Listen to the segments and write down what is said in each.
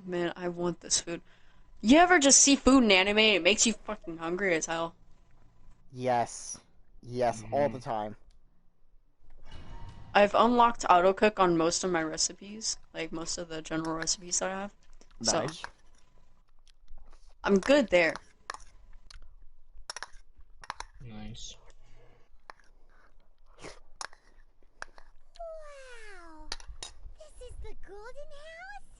Man, I want this food. You ever just see food in anime and it makes you fucking hungry as hell? Yes. Yes, all Hmm. the time. I've unlocked autocook on most of my recipes, like most of the general recipes that I have. So, Nice. I'm good there. Nice. Wow! This is the golden house?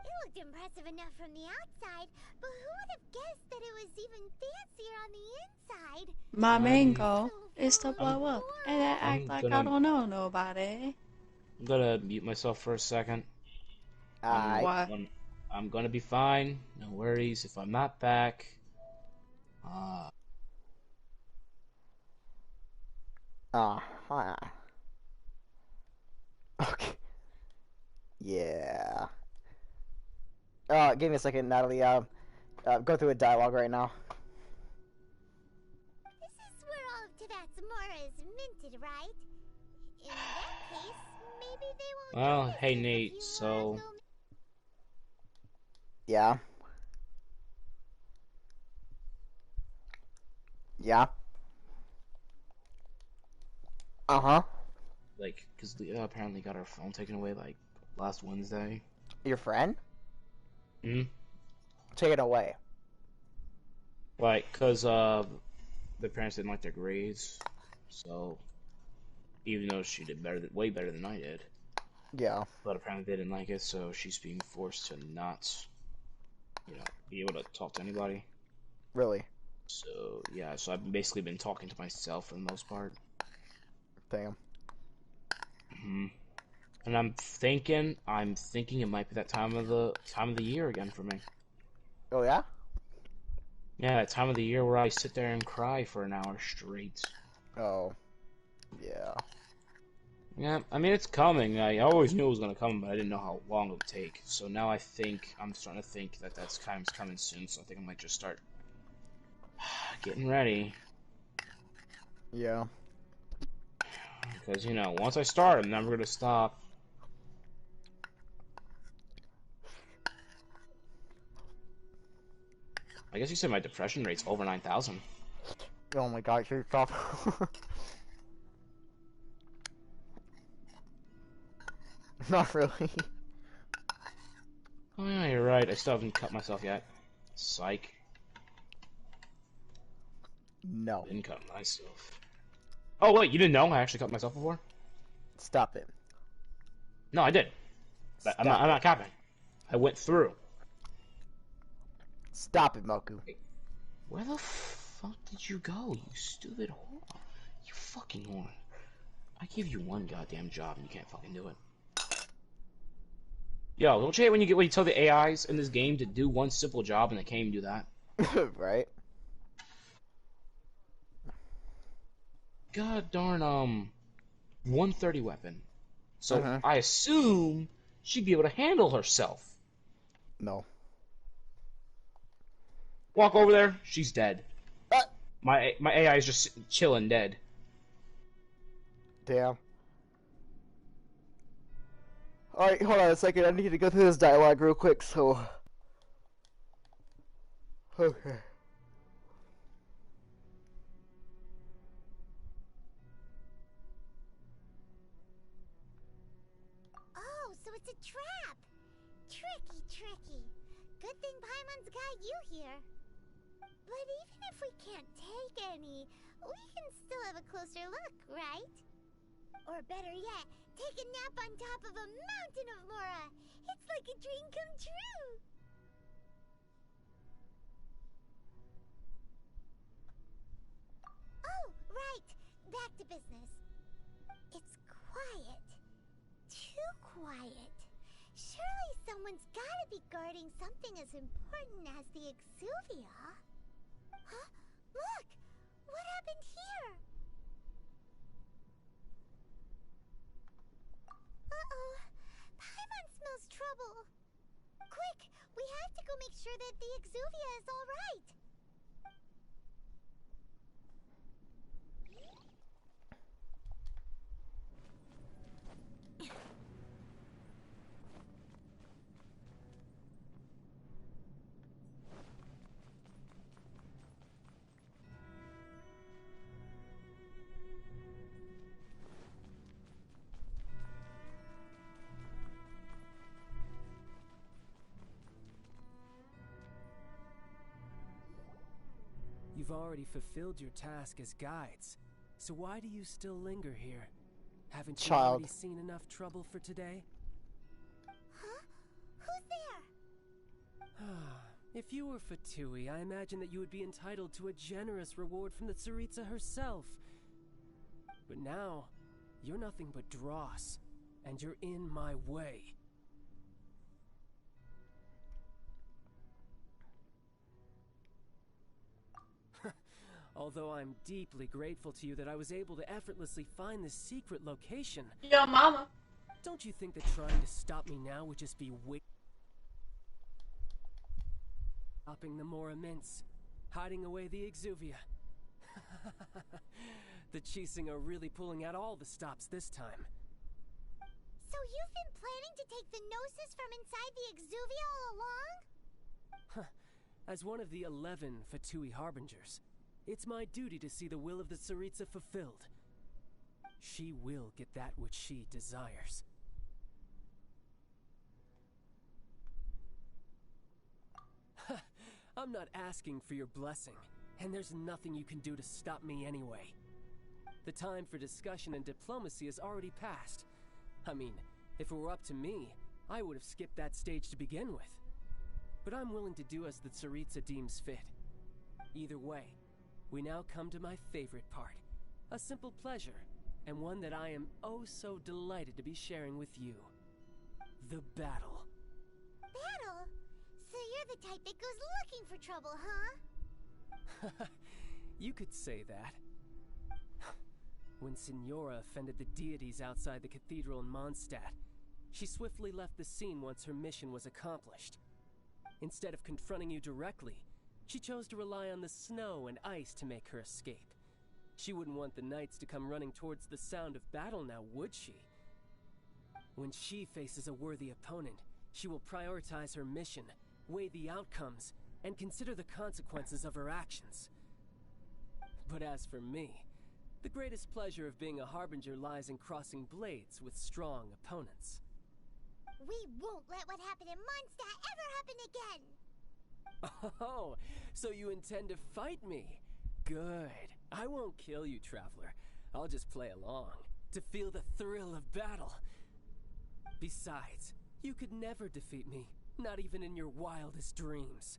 It looked impressive enough from the outside, but who would have guessed that it was even fancier on the inside? My I'm It's mango so is to full and blow up and I act I'm warm. like I gonna don't know nobody. I'm gonna mute myself for a second. I'm I. Why? I'm, I'm gonna be fine. No worries. If I'm not back, uh, Uh-huh. Okay. Yeah. Give me a second, Natalie. Go through a dialogue right now. This is where all of Tabatsumora is minted, right? In that case, maybe they won't well, notice hey if a Nate. few So random. Yeah. Yeah. Uh-huh. like, cause Leah apparently got her phone taken away like last Wednesday. Your friend? Hmm. Take it away. Like, cause the parents didn't like their grades, so even though she did way better than I did, Yeah. but apparently they didn't like it, so she's being forced to not, be able to talk to anybody. Really. So yeah, so I've basically been talking to myself for the most part. Damn. Hmm. And I'm thinking it might be that time of the year again for me. Oh, yeah? Yeah, that time of the year where I sit there and cry for an hour straight. Oh, yeah. Yeah, I mean it's coming. I always knew it was gonna come, but I didn't know how long it would take. So now I'm starting to think that that's time's coming soon. So I think I might just start getting ready Yeah. because once I start, I'm never gonna stop. I guess you said my depression rate's over 9,000. Oh my god, you're stop. Not really. Oh yeah, you're right. I still haven't cut myself yet. Psych. No. Didn't cut myself. Oh wait, you didn't know I actually cut myself before? Stop it. No, I did. But I'm not. Stop I'm it. not capping. I went through. Stop it, Moku. Wait, where the fuck did you go, you stupid whore? You fucking whore. I give you one goddamn job and you can't fucking do it. Yo, don't you hate when you tell the AIs in this game to do one simple job and they can't even do that? Right? God darn 130 weapon. So Mm-hmm. I assume she'd be able to handle herself. No. Walk over there, she's dead. Ah, My AI is just chilling dead. damn. Alright, hold on a second. I need to go through this dialogue real quick, so. Okay. Oh, so it's a trap! Tricky, tricky. Good thing Paimon's got you here. But even if we can't take any, we can still have a closer look, right? Or better yet, take a nap on top of a mountain of Mora. It's like a dream come true. Oh, right. Back to business. It's quiet. Too quiet. Surely someone's gotta be guarding something as important as the Exuvia. Huh? Look! What happened here? Uh-oh. Paimon smells trouble. Quick! We have to go make sure that the Exuvia is alright. You've already fulfilled your task as guides, so why do you still linger here? Haven't you already seen enough trouble for today? Huh? Who's there? If you were Fatui, I imagine that you would be entitled to a generous reward from the Tsaritsa herself. But now, you're nothing but dross, and you're in my way. Although I'm deeply grateful to you that I was able to effortlessly find this secret location. Yo, mama. Don't you think that trying to stop me now would just be stopping the more immense, hiding away the Exuvia? The Chising are really pulling out all the stops this time. So you've been planning to take the Gnosis from inside the Exuvia all along? As one of the 11 Fatui Harbingers, it's my duty to see the will of the Tsaritsa fulfilled. She will get that which she desires. I'm not asking for your blessing, and there's nothing you can do to stop me anyway. The time for discussion and diplomacy has already passed. I mean, if it were up to me, I would have skipped that stage to begin with. But I'm willing to do as the Tsaritsa deems fit. Either way, we now come to my favorite part. A simple pleasure, and one that I am oh so delighted to be sharing with you. The battle. Battle? So you're the type that goes looking for trouble, huh? You could say that. When Signora offended the deities outside the cathedral in Mondstadt, she swiftly left the scene once her mission was accomplished. Instead of confronting you directly, she chose to rely on the snow and ice to make her escape. She wouldn't want the knights to come running towards the sound of battle now, would she? When she faces a worthy opponent, she will prioritize her mission, weigh the outcomes, and consider the consequences of her actions. But as for me, the greatest pleasure of being a Harbinger lies in crossing blades with strong opponents. We won't let what happened in Mondstadt ever happen again! Oh, so you intend to fight me? Good. I won't kill you, Traveler. I'll just play along, to feel the thrill of battle. Besides, you could never defeat me, not even in your wildest dreams.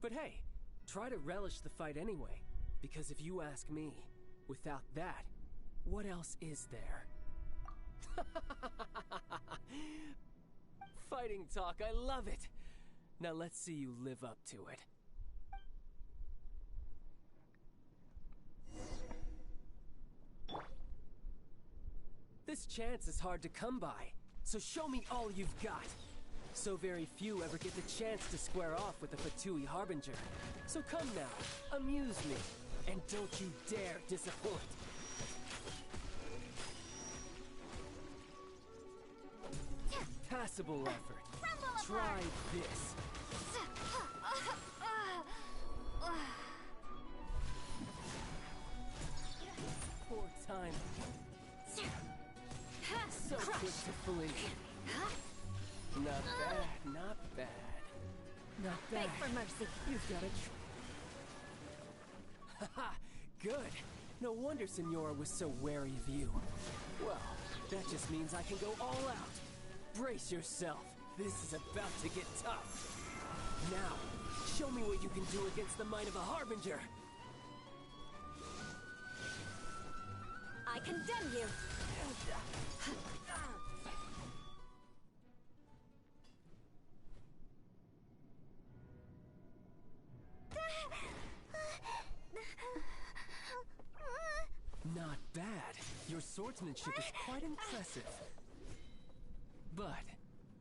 But hey, try to relish the fight anyway, because if you ask me, without that, what else is there? Fighting talk, I love it! Now let's see you live up to it. This chance is hard to come by, so show me all you've got. So very few ever get the chance to square off with the Fatui Harbinger. So come now, amuse me, and don't you dare disappoint. Passable effort. Try this. Poor timing. So quick to flee. Not bad, not bad. Not bad. Beg for mercy. You've got a Haha, good. No wonder Signora was so wary of you. Well, that just means I can go all out. Brace yourself. This is about to get tough. Now, show me what you can do against the might of a Harbinger. I condemn you! Not bad. Your swordsmanship is quite impressive. But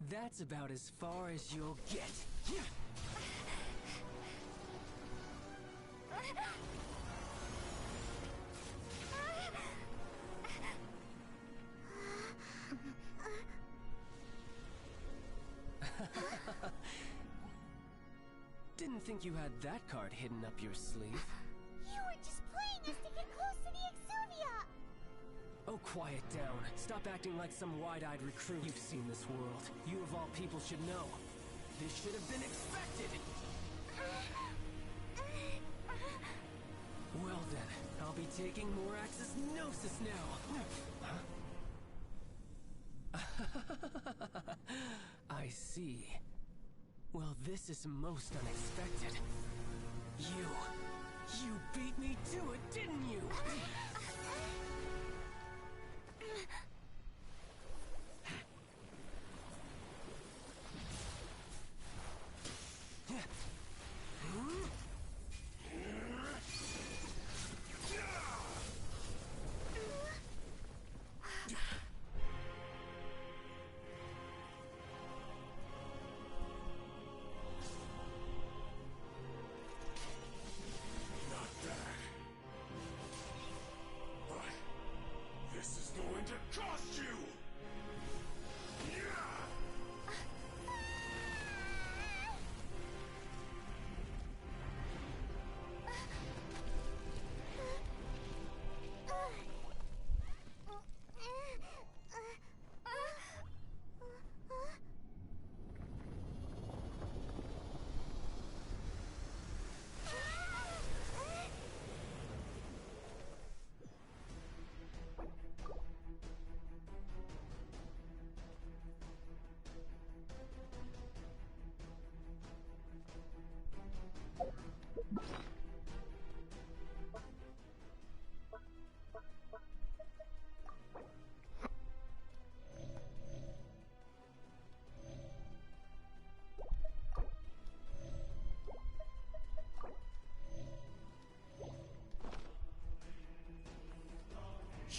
that's about as far as you'll get. Didn't think you had that card hidden up your sleeve. You were just playing us to get close to the Exuvia! Oh, quiet down. Stop acting like some wide-eyed recruit. You've seen this world. You of all people should know. This should have been expected! Well then, I'll be taking Morax's Gnosis now. I see. Well, this is most unexpected. You beat me to it, didn't you?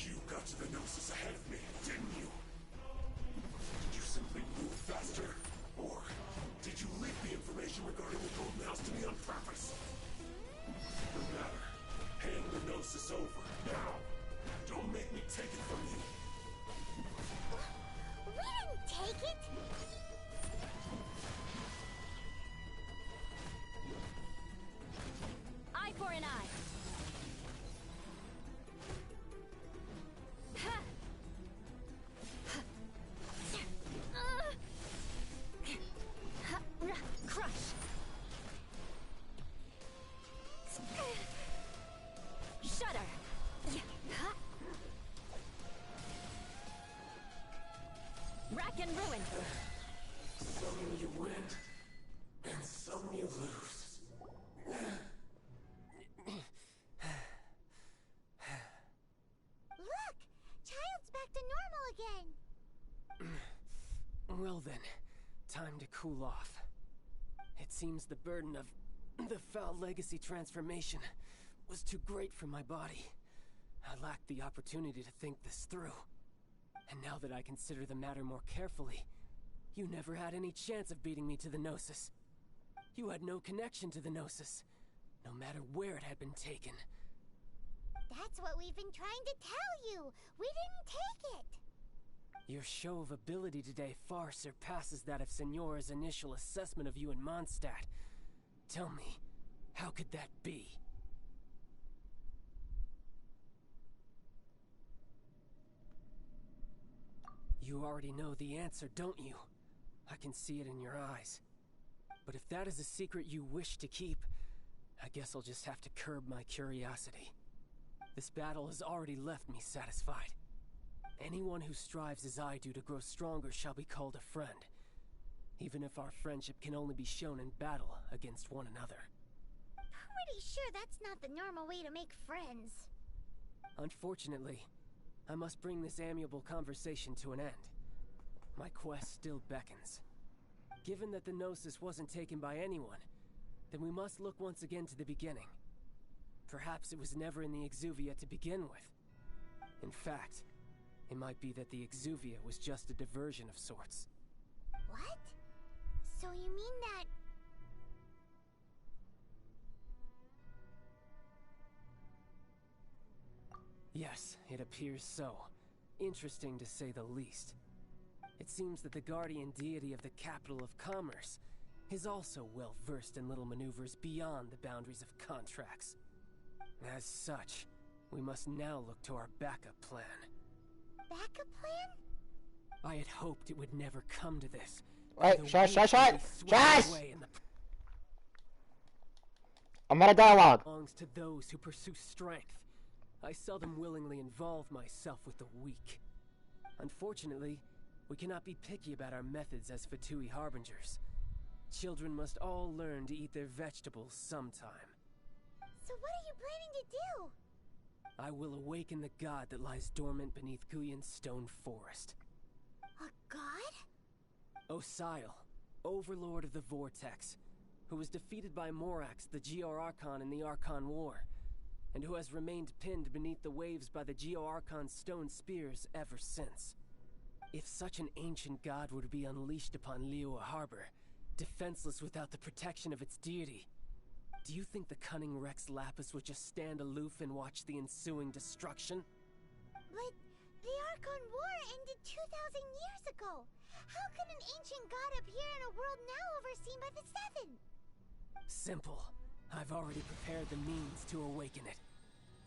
You got to the Gnosis ahead of me, didn't you? Did you simply move faster? Or did you leak the information regarding the Golden House to me on purpose? No matter. Hand the Gnosis over, now. Don't make me take it from you. We didn't take it! Eye for an eye. Crush! Shudder! Rack and ruin! Some you win, and some you lose. Look! Child's back to normal again! Well then, time to cool off. It seems the burden of the foul legacy transformation was too great for my body. I lacked the opportunity to think this through. And now that I consider the matter more carefully, you never had any chance of beating me to the Gnosis. You had no connection to the Gnosis, no matter where it had been taken. That's what we've been trying to tell you! We didn't take it! Your show of ability today far surpasses that of Signora's initial assessment of you in Mondstadt. Tell me, how could that be? You already know the answer, don't you? I can see it in your eyes. But if that is a secret you wish to keep, I guess I'll just have to curb my curiosity. This battle has already left me satisfied. Anyone who strives as I do to grow stronger shall be called a friend, even if our friendship can only be shown in battle against one another. Pretty sure that's not the normal way to make friends. Unfortunately, I must bring this amiable conversation to an end. My quest still beckons. Given that the Gnosis wasn't taken by anyone, then we must look once again to the beginning. Perhaps it was never in the Exuvia to begin with. In fact, it might be that the Exuvia was just a diversion of sorts. What? So you mean that... Yes, it appears so. Interesting to say the least. It seems that the guardian deity of the capital of commerce is also well versed in little maneuvers beyond the boundaries of contracts. As such, we must now look to our backup plan. backup plan? I had hoped it would never come to this. Wait, The shush, weak shush, would be shush! swept Shush! away in the... I'm out of dialogue. Belongs to those who pursue strength. I seldom willingly involve myself with the weak. Unfortunately, we cannot be picky about our methods as Fatui Harbingers. Children must all learn to eat their vegetables sometime. So what are you planning to do? I will awaken the god that lies dormant beneath Guyan's stone forest. A god? Osial, overlord of the Vortex, who was defeated by Morax, the Geo-Archon in the Archon War, and who has remained pinned beneath the waves by the Geo-Archon's stone spears ever since. If such an ancient god were to be unleashed upon Liyue Harbor, defenseless without the protection of its deity, do you think the cunning Rex Lapis would just stand aloof and watch the ensuing destruction? But the Archon War ended 2,000 years ago. How can an ancient god appear in a world now overseen by the Seven? Simple. I've already prepared the means to awaken it.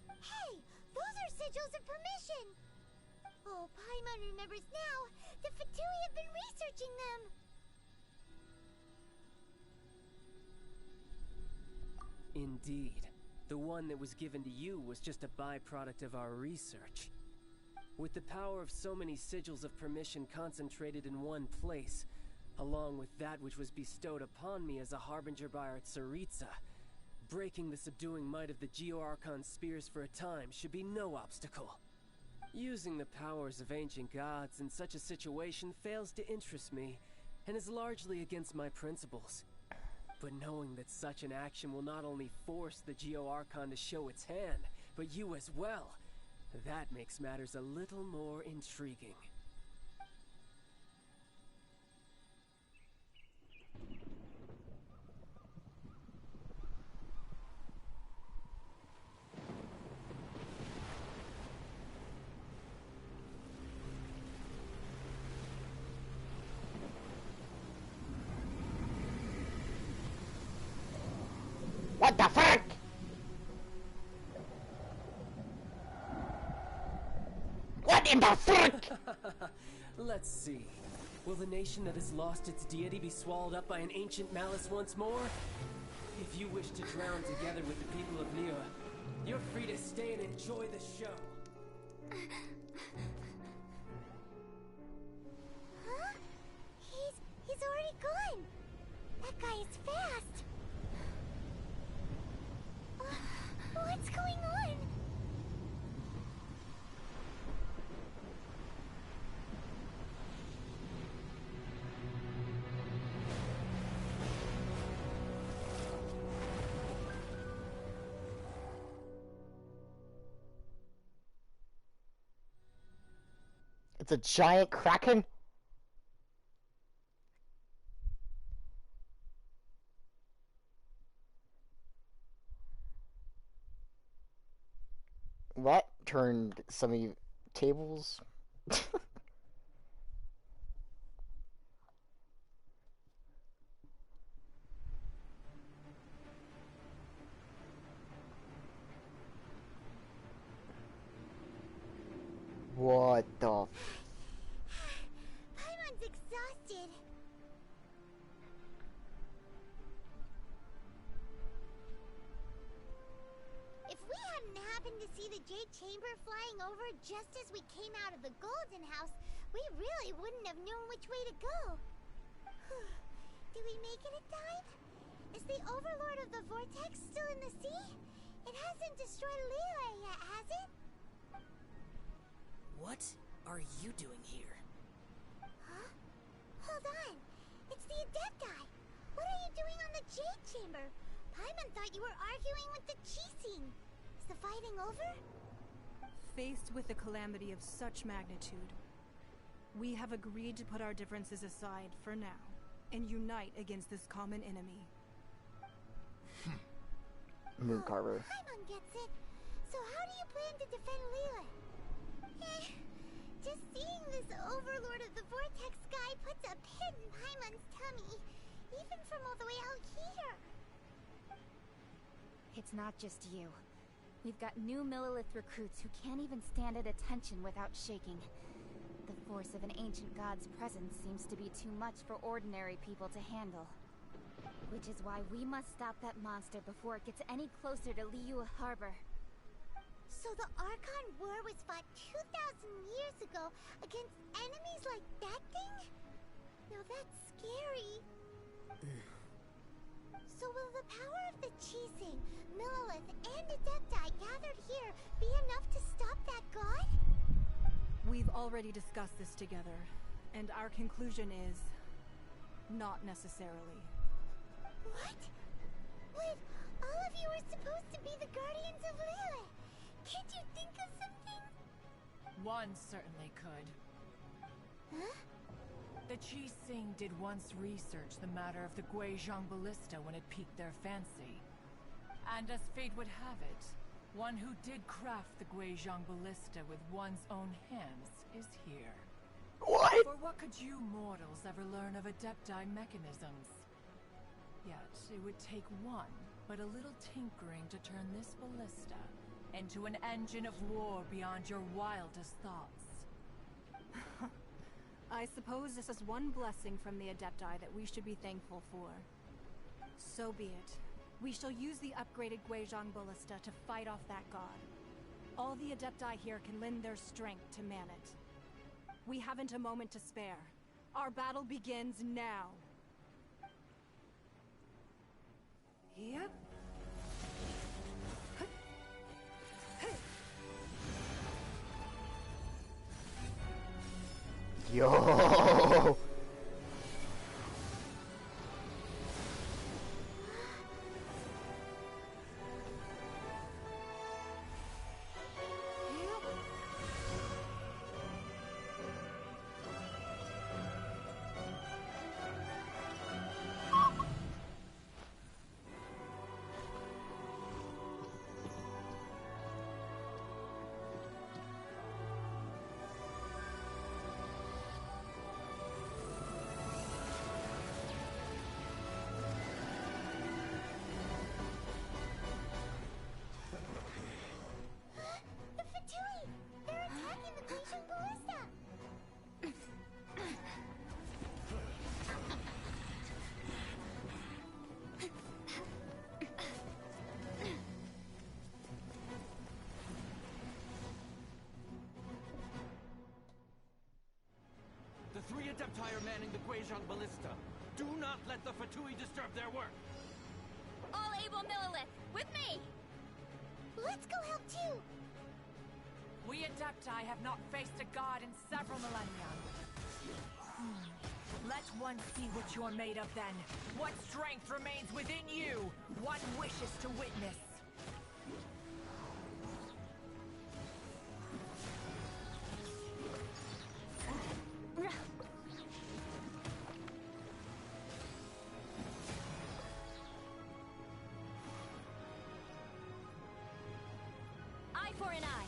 Hey, those are sigils of permission. Oh, Paimon remembers now. The Fatui have been researching them. Indeed. The one that was given to you was just a byproduct of our research. With the power of so many sigils of permission concentrated in one place, along with that which was bestowed upon me as a harbinger by our Tsaritsa, breaking the subduing might of the Geo-Archon spears for a time should be no obstacle. Using the powers of ancient gods in such a situation fails to interest me, and is largely against my principles. But knowing that such an action will not only force the Geo-Archon to show its hand, but you as well, that makes matters a little more intriguing. What the fuck? What in the fuck? Let's see. Will the nation that has lost its deity be swallowed up by an ancient malice once more? If you wish to drown together with the people of Liyue, you're free to stay and enjoy the show. Huh? He's already gone. That guy is fast. What's going on? It's a giant kraken? What? Turned some of you tables? What the Paimon's exhausted. If we hadn't happened to see the Jade Chamber flying over just as we came out of the Golden House, we really wouldn't have known which way to go. Did we make it in time? Is the Overlord of the Vortex still in the sea? It hasn't destroyed Liyue yet, has it? What are you doing here? Huh? Hold on. It's the Adepti. What are you doing on the Jade Chamber? Paimon thought you were arguing with the Chising. Is the fighting over? Faced with a calamity of such magnitude, we have agreed to put our differences aside for now and unite against this common enemy. Moon Carver. Paimon gets it. So how do you plan to defend Liyue? Just seeing this Overlord of the Vortex guy puts a pit in Paimon's tummy, even from all the way out here. It's not just you. We've got new Millilith recruits who can't even stand at attention without shaking. The force of an ancient god's presence seems to be too much for ordinary people to handle. Which is why we must stop that monster before it gets any closer to Liyue Harbor. So the Archon War was fought 2,000 years ago against enemies like that thing? Now that's scary. So will the power of the Chising, Millelith, and Adepti gathered here be enough to stop that god? We've already discussed this together, and our conclusion is... not necessarily. What? But all of you are supposed to be the guardians of Lilith. Can't you think of something? One certainly could. Huh? The Qi Sing did once research the matter of the Guizhong Ballista when it piqued their fancy. And as fate would have it, one who did craft the Guizhong Ballista with one's own hands is here. What? For what could you mortals ever learn of Adepti mechanisms? Yet, it would take one, but a little tinkering to turn this ballista into an engine of war beyond your wildest thoughts. I suppose this is one blessing from the Adepti that we should be thankful for. So be it. We shall use the upgraded Guizhong Ballista to fight off that god. All the Adepti here can lend their strength to man it. We haven't a moment to spare. Our battle begins now. Yep. Yo! The Fatui! They're attacking the Guizhong Ballista! The three Adepti are manning the Guizhong Ballista. Do not let the Fatui disturb their work. All able Millelith, with me! Let's go help too! We Adepti have not faced a god in several millennia. Let one see what you're made of then. What strength remains within you? One wishes to witness. Eye for an eye.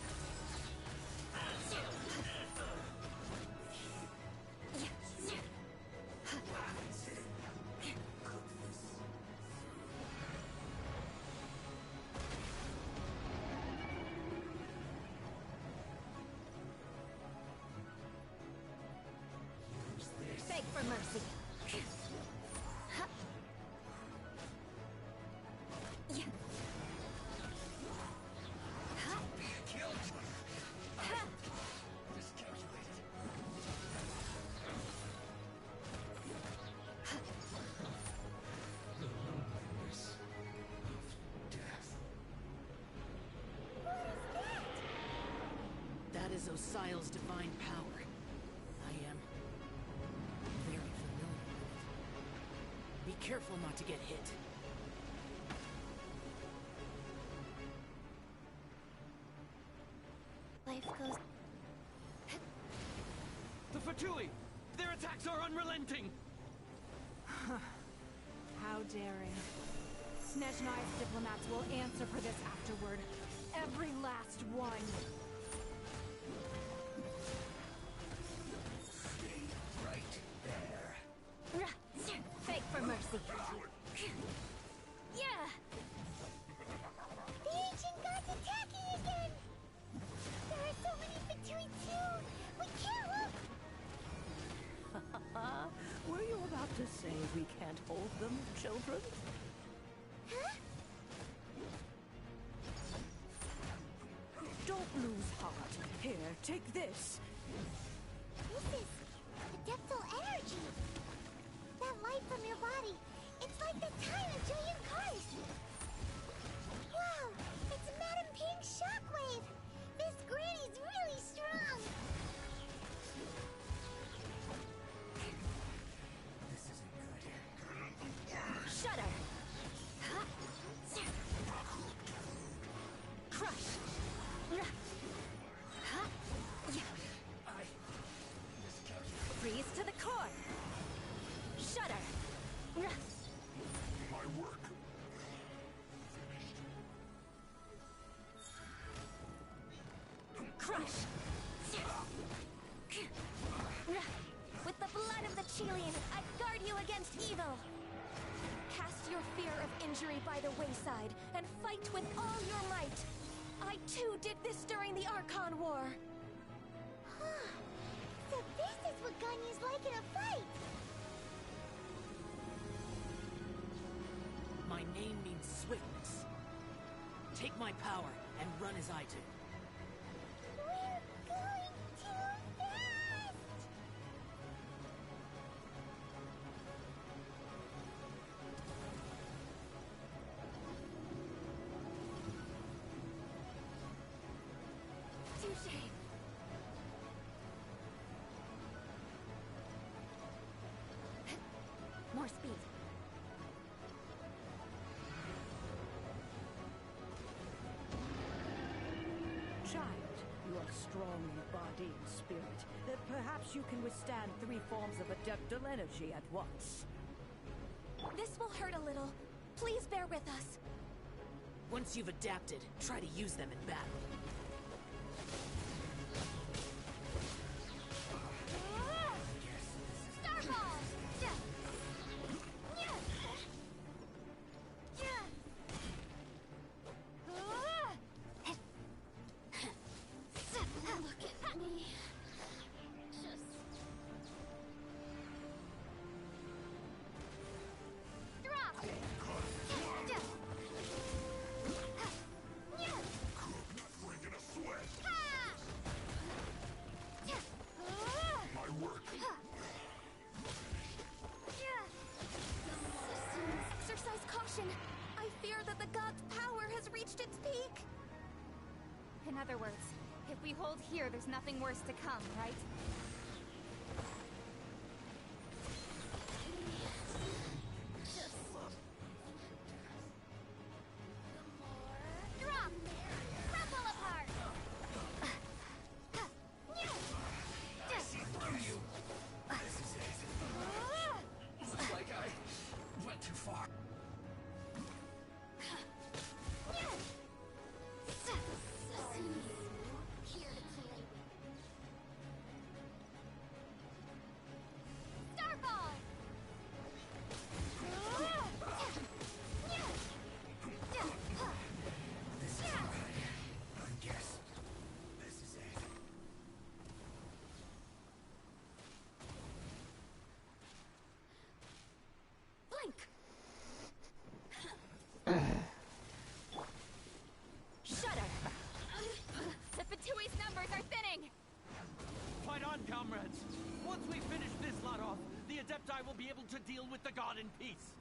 Beg for mercy. That is Osial's divine power. I am very familiar with it. Be careful not to get hit. Life goes... The Fatui! Their attacks are unrelenting! How daring. Snezhnai's diplomats will answer for this afterward. Every last one. Right there. Beg for mercy. Yeah! The ancient god's attacking again! There are so many Fatui too! We can't look! Were you about about to say we can't hold them, children? Huh? Don't lose heart. Here, take this. This is adeptal energy. That light from your body. It's like the time of Julian Cars. Wow, it's Madam Pink's shockwave. This granny's really strong. This isn't good. Shudder! Crush! Freeze to the core! Shudder! My work. Crush! With the blood of the Chilean, I guard you against evil! Cast your fear of injury by the wayside, and fight with all your might! I too did this during the Archon War! So this is what Ganyu's like in a fight. My name means swiftness. Take my power and run as I do. We're going too fast. Touché! More speed. Child, you are strong in body and spirit. That perhaps you can withstand 3 forms of adeptal energy at once. This will hurt a little. Please bear with us. Once you've adapted, try to use them in battle. Starball! Look at me. Just... Drop! Breaking a sweat. Ha! My work. Exercise caution. I fear that the god's power has reached its peak. In other words, if we hold here, there's nothing worse to come, right? Drop! Crumble apart! Looks like I went too far. Starball! This is alright. I guess this is it. Blink! Shudder! The Fatui's numbers are thinning! Fight on, comrades! Once we finish this lot off, the Adepti will be able to deal with the god in peace.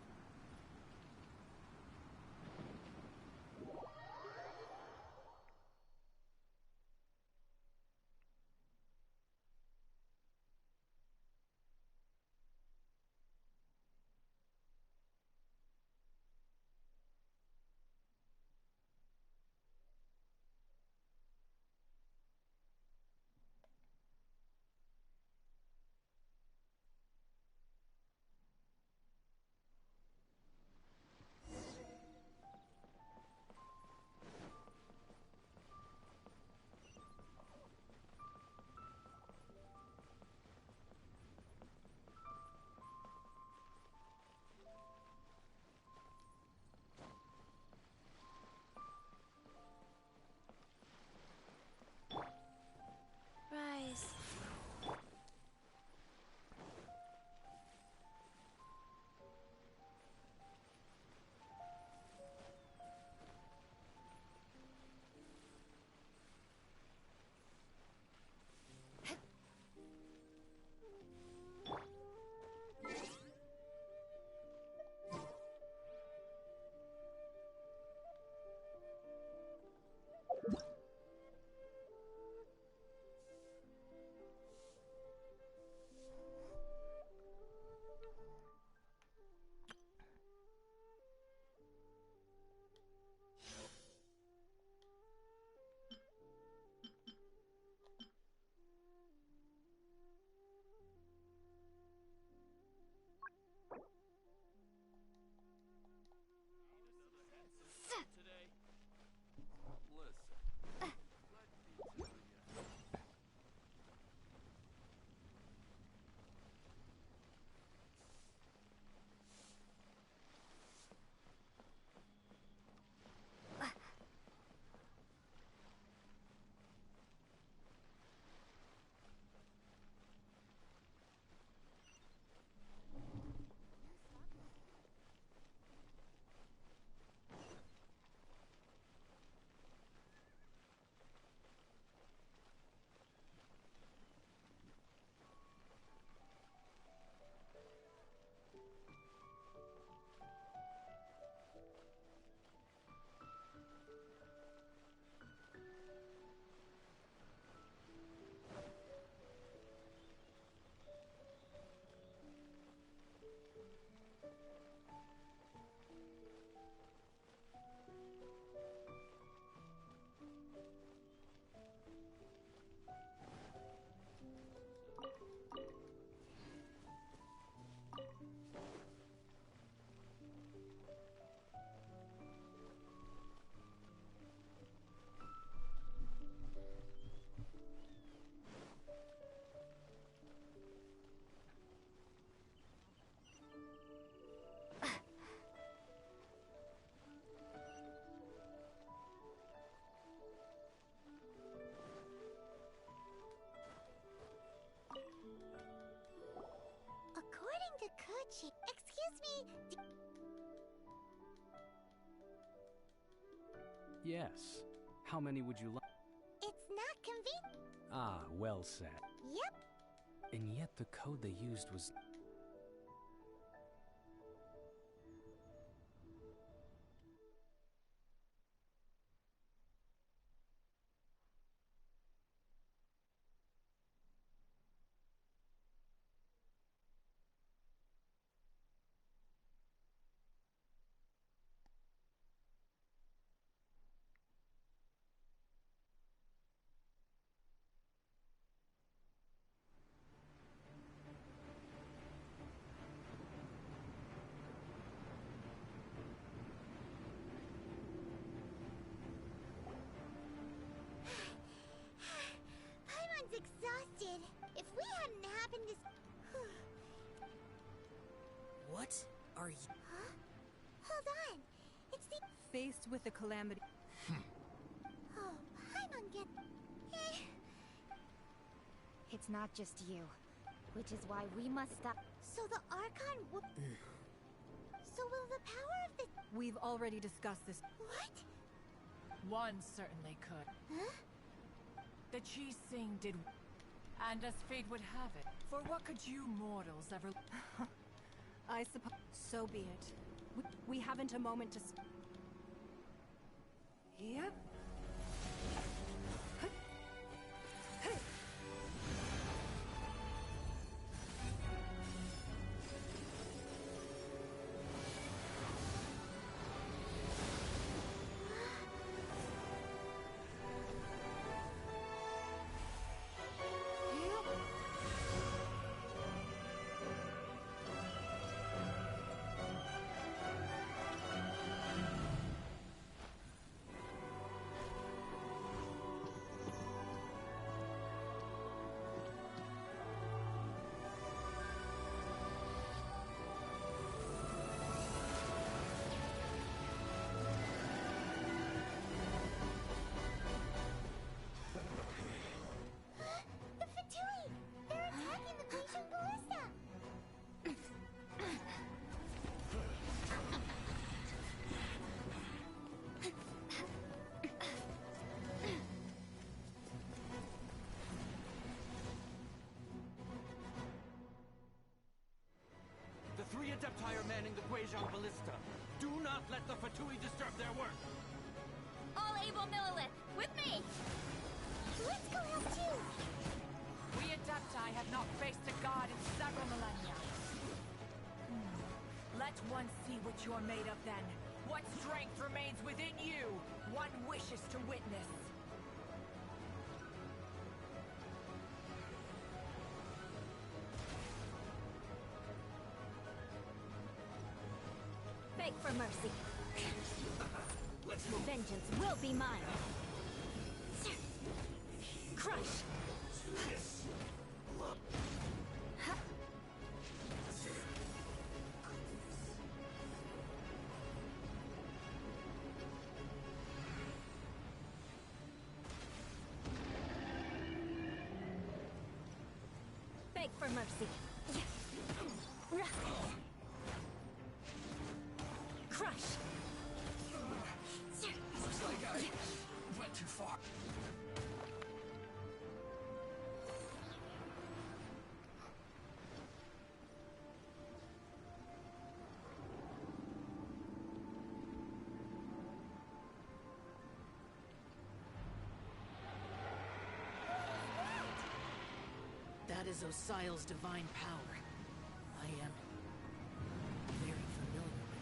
Excuse me. Yes. How many would you like? It's not convenient. Ah, well said. Yep. And yet the code they used was... Paimon's exhausted. If we hadn't happened to... What are you? Huh? Hold on. It's the... Faced with the calamity. Oh, Paimon get... It's not just you, which is why we must stop. So the Archon will... So will the power of the... We've already discussed this. What? One certainly could. Huh? The Chi Sing did... And as fate would have it, for what could you mortals ever... I suppose. So be it. We haven't a moment to... Yep. The Fatui! They're attacking the Genshin Ballista! The three Adepti are manning the Guizhong Ballista. Do not let the Fatui disturb their work. All able Millilith, with me! Let's go help too! We Adepti have not faced a god in several millennia. Let one see what you're made of then. What strength remains within you? One wishes to witness. Beg for mercy. Vengeance will be mine. Crush. Beg for mercy. Crush. Looks like I went too far. That is Osial's divine power. I am very familiar with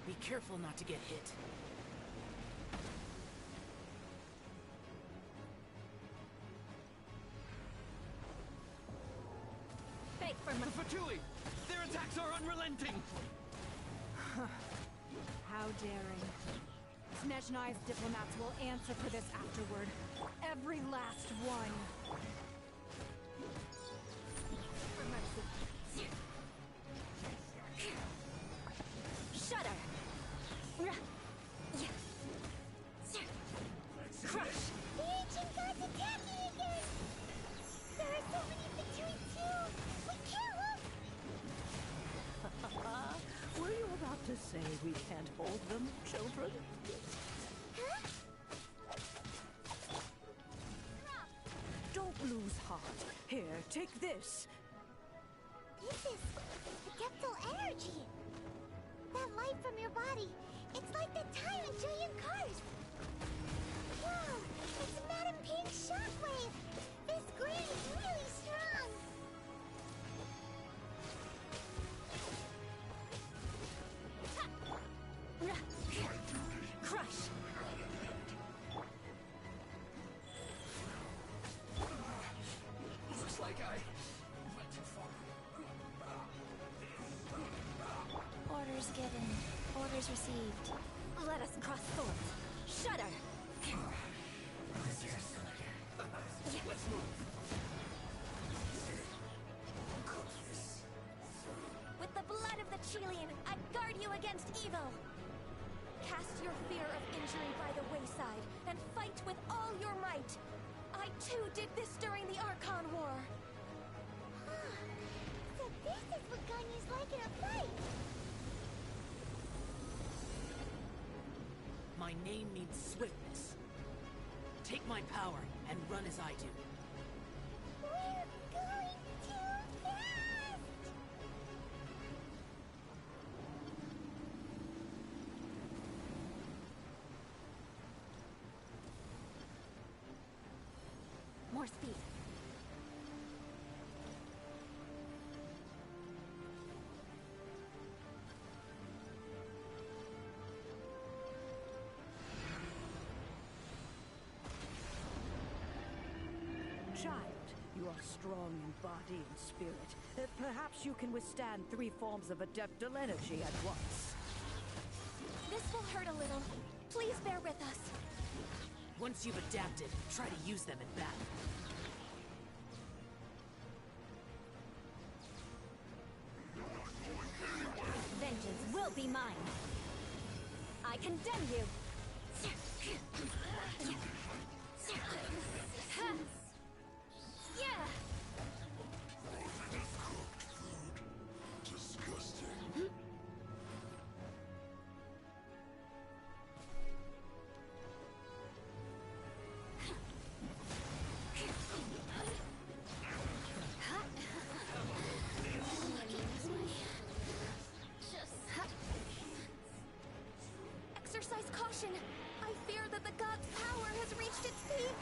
it. Be careful not to get hit. Beg for The mercy. Fatui! Their attacks are unrelenting! How daring. Snezhnai's diplomats will answer for this afterward. Every last one. For mercy. Shudder. Crush. The ancient god's attacking again! There are so many Fatui too! We can't look! say we can't hold them, children? Don't lose heart. Here, take this. This is adeptal energy. That light from your body, it's like the time in Julian Cars. Whoa, it's Madam Pink's shockwave. This green is really strong. Crush! Looks like I went too far. Orders given. Orders received. Let us cross swords. Shudder! Let's move. With the blood of the Chilean, I guard you against evil! Cast your fear of injury by the wayside, and fight with all your might! I too did this during the Archon War! So this is what Ganyu's like in a fight. My name means swiftness. Take my power and run as I do. We're going too fast! More speed. Child, you are strong in body and spirit. Perhaps you can withstand 3 forms of adeptal energy at once. This will hurt a little. Please bear with us. Once you've adapted, try to use them in battle. Vengeance will be mine. I condemn you. Yeah. Disgusting. Exercise caution. I fear that the god's power has reached its peak.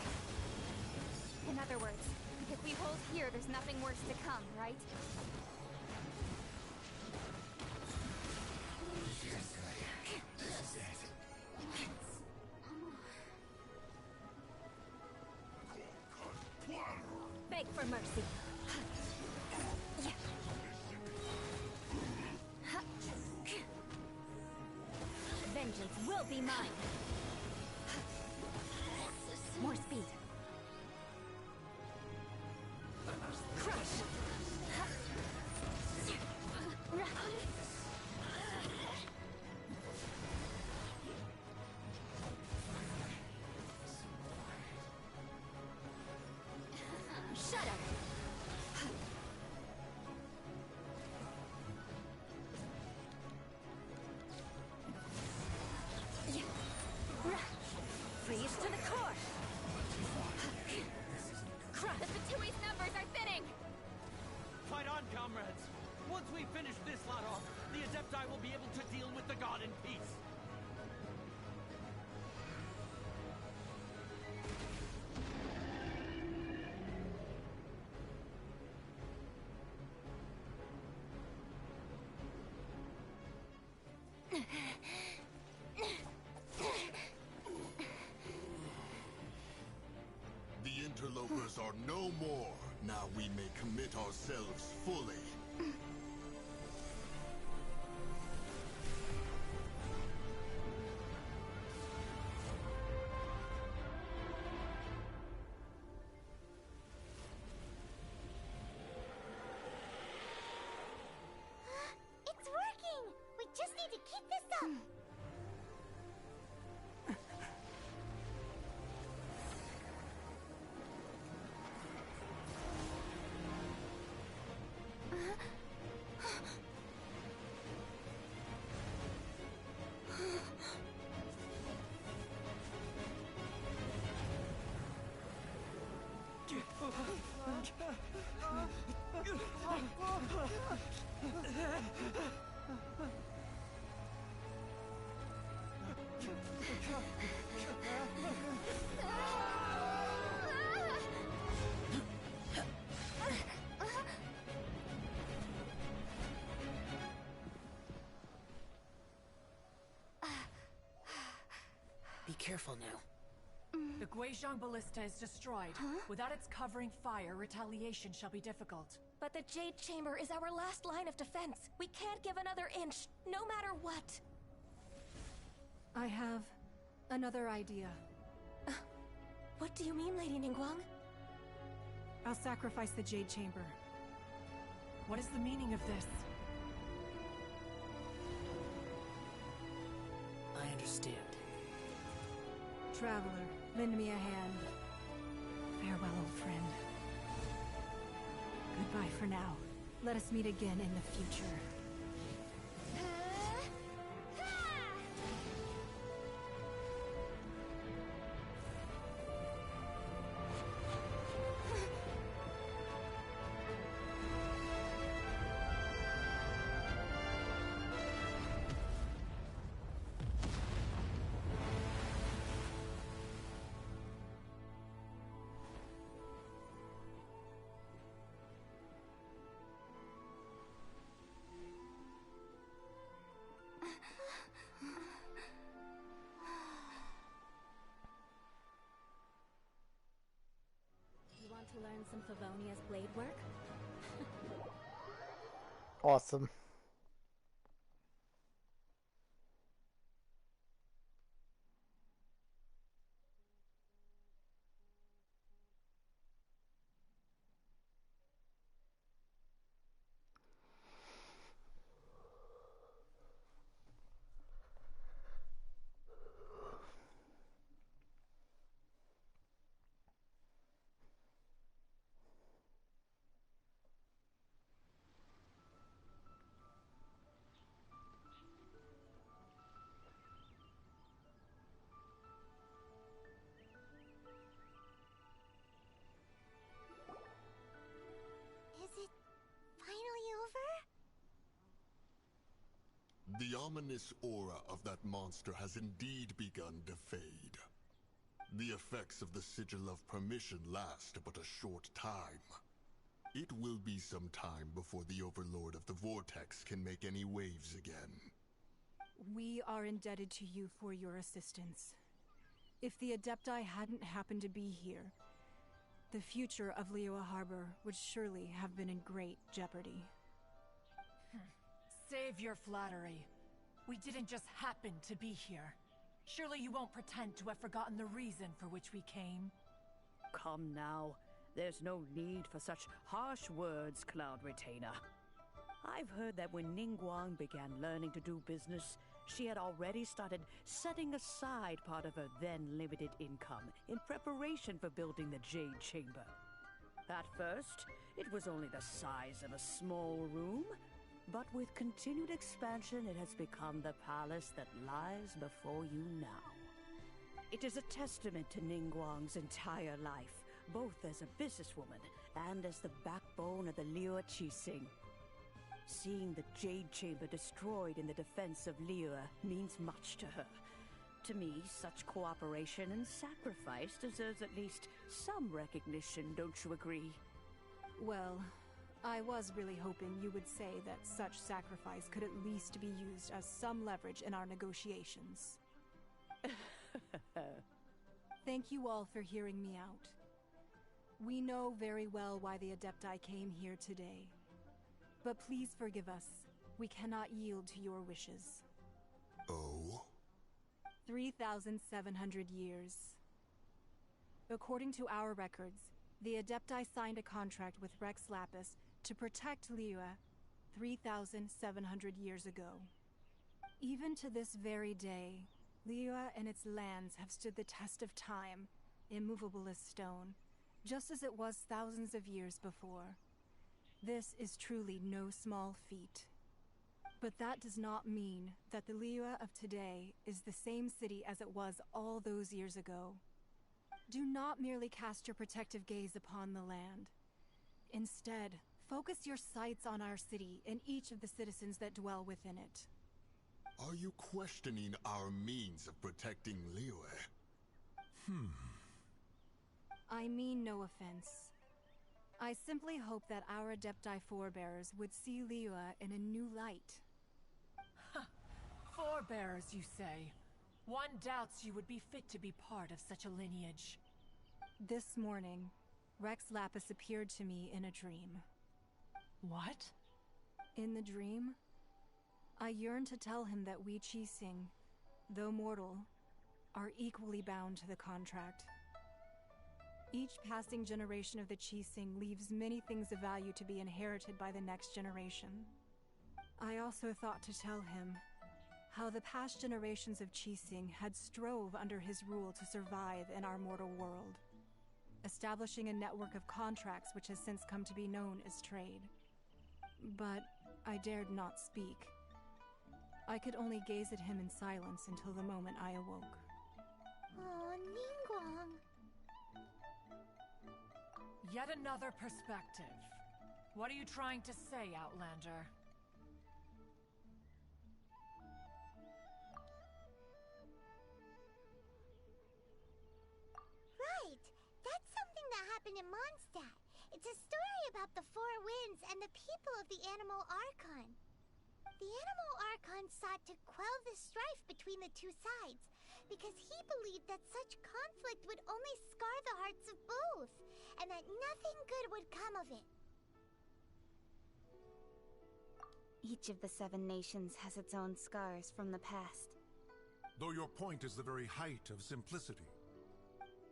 In other words, if we hold here, there's nothing worse to come, right? Beg for mercy. Vengeance will be mine. More speed. Crush. Shudder. Freeze to the core. Crush. The Fatui's numbers are thinning! Fight on, comrades! Once we finish this lot off, the Adepti will be able to deal with the god in peace. The interlopers are no more. Now we may commit ourselves fully. It's working! We just need to keep this up! Be careful now. The Guizhong Ballista is destroyed. Without its covering fire, retaliation shall be difficult. But the Jade Chamber is our last line of defense. We can't give another inch, no matter what. I have another idea. What do you mean, Lady Ningguang? I'll sacrifice the Jade Chamber. What is the meaning of this? I understand. Traveler, lend me a hand. Farewell, old friend. Goodbye for now. Let us meet again in the future. You want to learn some Favonia's blade work? Awesome. Is it finally over? The ominous aura of that monster has indeed begun to fade. The effects of the Sigil of Permission last but a short time. It will be some time before the Overlord of the Vortex can make any waves again. We are indebted to you for your assistance. If the Adepti hadn't happened to be here, the future of Liyue Harbor would surely have been in great jeopardy. Save your flattery. We didn't just happen to be here. Surely you won't pretend to have forgotten the reason for which we came. Come now. There's no need for such harsh words, Cloud Retainer. I've heard that when Ningguang began learning to do business, she had already started setting aside part of her then limited income in preparation for building the Jade Chamber. At first, it was only the size of a small room, but with continued expansion, it has become the palace that lies before you now. It is a testament to Ningguang's entire life, both as a businesswoman and as the backbone of the Liyue Qixing. Seeing the Jade Chamber destroyed in the defense of Liyue means much to her. To me, such cooperation and sacrifice deserves at least some recognition, don't you agree? Well, I was really hoping you would say that such sacrifice could at least be used as some leverage in our negotiations. Thank you all for hearing me out. We know very well why the Adepti came here today. But please forgive us. We cannot yield to your wishes. Oh? 3,700 years. According to our records, the Adepti signed a contract with Rex Lapis to protect Liyue 3,700 years ago. Even to this very day, Liyue and its lands have stood the test of time, immovable as stone, just as it was thousands of years before. This is truly no small feat. But that does not mean that the Liyue of today is the same city as it was all those years ago. Do not merely cast your protective gaze upon the land. Instead, focus your sights on our city and each of the citizens that dwell within it. Are you questioning our means of protecting Liyue? I mean no offense. I simply hope that our Adepti forebears would see Liyue in a new light. Forebearers, you say? One doubts you would be fit to be part of such a lineage. This morning, Rex Lapis appeared to me in a dream. What? In the dream, I yearned to tell him that we Qixing, though mortal, are equally bound to the contract. Each passing generation of the Qixing leaves many things of value to be inherited by the next generation. I also thought to tell him how the past generations of Qixing had strove under his rule to survive in our mortal world, establishing a network of contracts which has since come to be known as trade. But I dared not speak. I could only gaze at him in silence until the moment I awoke. Oh, Ningguang. Yet another perspective. What are you trying to say, Outlander? Right! That's something that happened in Mondstadt. It's a story about the Four Winds and the people of the Animal Archon. The Animal Archon sought to quell the strife between the two sides, because he believed that such conflict would only scar the hearts of both, and that nothing good would come of it. Each of the 7 nations has its own scars from the past. Though your point is the very height of simplicity.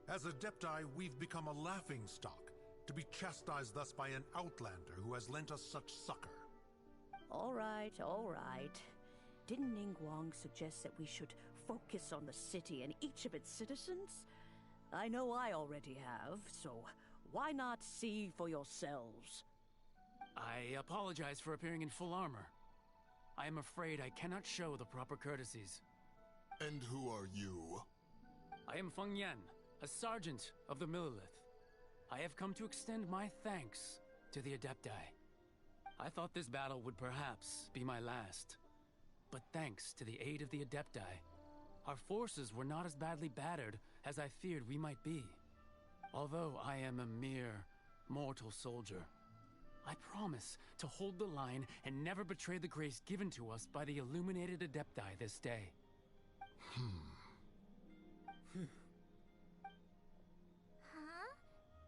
As Adepti, we've become a laughingstock, to be chastised thus by an outlander who has lent us such succor. All right, all right. Didn't Ningguang suggest that we should focus on the city and each of its citizens? I know I already have, so why not see for yourselves? I apologize for appearing in full armor. I am afraid I cannot show the proper courtesies. And who are you? I am Feng Yan, a sergeant of the Millilith. I have come to extend my thanks to the Adepti. I thought this battle would perhaps be my last. But thanks to the aid of the Adepti, our forces were not as badly battered as I feared we might be. Although I am a mere mortal soldier, I promise to hold the line and never betray the grace given to us by the illuminated Adepti this day. Huh?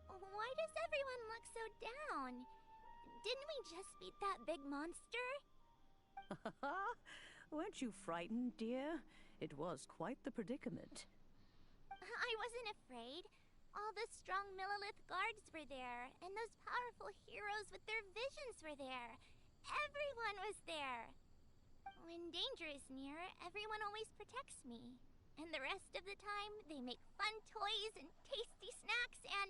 Why does everyone look so down? Didn't we just beat that big monster? Weren't you frightened, dear? It was quite the predicament. I wasn't afraid. All the strong Millilith guards were there, and those powerful heroes with their visions were there. Everyone was there. When danger is near, everyone always protects me. And the rest of the time, they make fun toys and tasty snacks and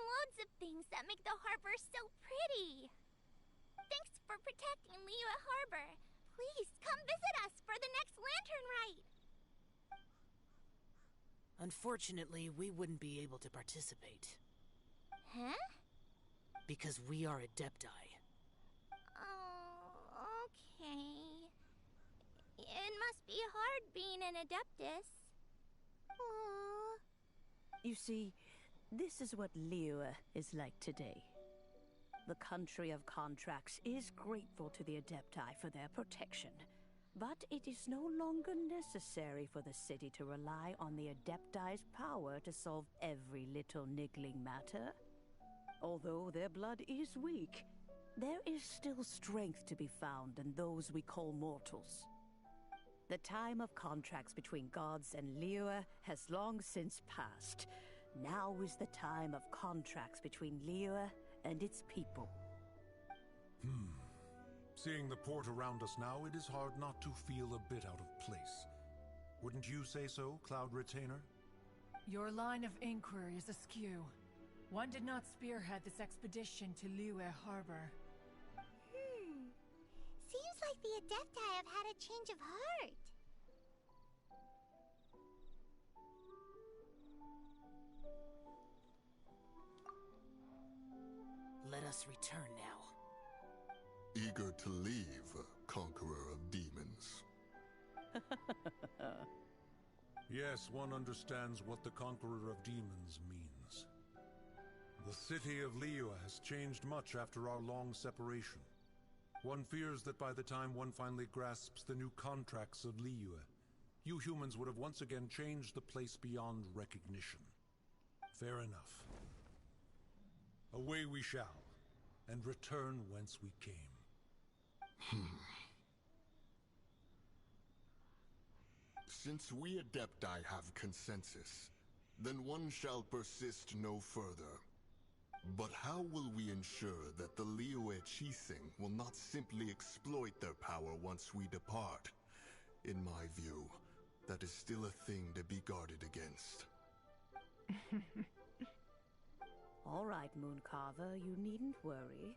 loads of things that make the harbor so pretty. Thanks for protecting Liyue Harbor. Please come visit us for the next lantern rite. Unfortunately, we wouldn't be able to participate. Huh? Because we are Adepti. Oh, okay. It must be hard being an Adeptus. Aww. You see, this is what Liyue is like today. The country of contracts is grateful to the Adepti for their protection, but it is no longer necessary for the city to rely on the Adepti's power to solve every little niggling matter. Although their blood is weak, there is still strength to be found in those we call mortals. The time of contracts between gods and Liyue has long since passed. Now is the time of contracts between Liyue and its people. Seeing the port around us now, it is hard not to feel a bit out of place. Wouldn't you say so, Cloud Retainer? Your line of inquiry is askew. One did not spearhead this expedition to Liyue Harbor. Seems like the Adepti have had a change of heart. Let us return now. Eager to leave, Conqueror of Demons. Yes, one understands what the Conqueror of Demons means. The city of Liyue has changed much after our long separation. One fears that by the time one finally grasps the new contracts of Liyue, you humans would have once again changed the place beyond recognition. Fair enough. Away we shall, and return whence we came. Since we Adepti have consensus, then one shall persist no further. But how will we ensure that the Liyue Qixing will not simply exploit their power once we depart? In my view, that is still a thing to be guarded against. All right, Mooncarver, you needn't worry.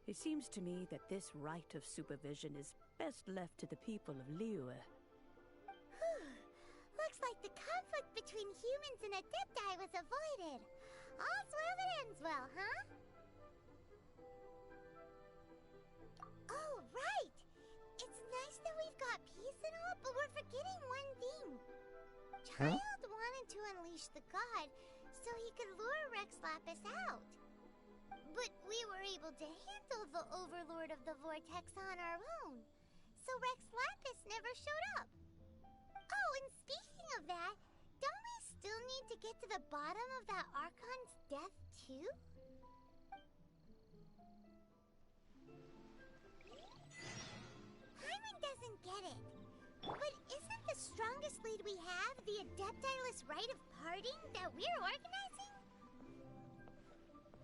It seems to me that this right of supervision is best left to the people of Liyue. Looks like the conflict between humans and Adepti was avoided. All's well that ends well, huh? Oh, right! It's nice that we've got peace and all, but we're forgetting one thing. Child wanted to unleash the god so he could lure Rex Lapis out. But we were able to handle the Overlord of the Vortex on our own, so Rex Lapis never showed up. Oh, and speaking of that, don't we still need to get to the bottom of that Archon's death, too? Paimon doesn't get it. But isn't the strongest lead we have the Adepti-less rite of parting that we're organizing?